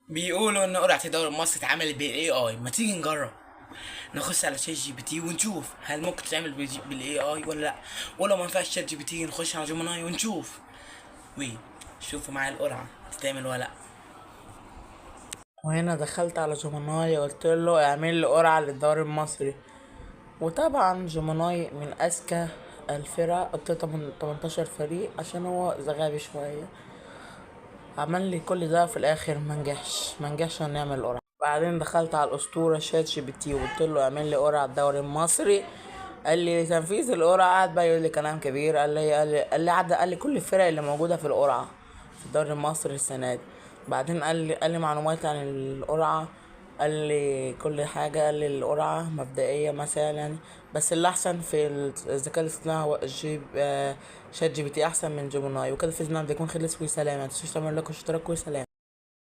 بيقولوا ان قرعة الدوري المصري اتعملت بالاي اي، ما تيجي نجرب. نخش على شات جي بي تي ونشوف هل ممكن تتعمل بالاي اي ولا لا. ولو ما ينفعش شات جي بي تي نخش على جيميناي ونشوف. شوفوا معايا القرعة تتعمل ولا لا. وهنا دخلت على جيميناي قلت له اعمل لي قرعة للدوري المصري. وطبعا جيميناي من اذكى الفرق، قلت له 18 فريق عشان هو غبي شوية. عمل لي كل ده في الاخر منجحش إن نعمل قرعة. بعدين دخلت على الاسطورة شات جي بي تي وقلت له اعمل لي قرعة الدوري المصري. قال لي تنفيذ القرعة. قعد بقى يقول لي كلام كبير. قال لي كل الفرق اللي موجودة في القرعة في الدوري المصري السنة دي. بعدين قال لي معلومات عن القرعة. قال لي كل حاجة. قال لي القرعة مبدئية مثلا، بس اللي أحسن في الذكاء الاصطناعي هو شات جي بي تي أحسن من جيميناي. وكده فزنا، بيكون خلص وسلام. متنسوش تعملوا لايك واشتراك وسلام.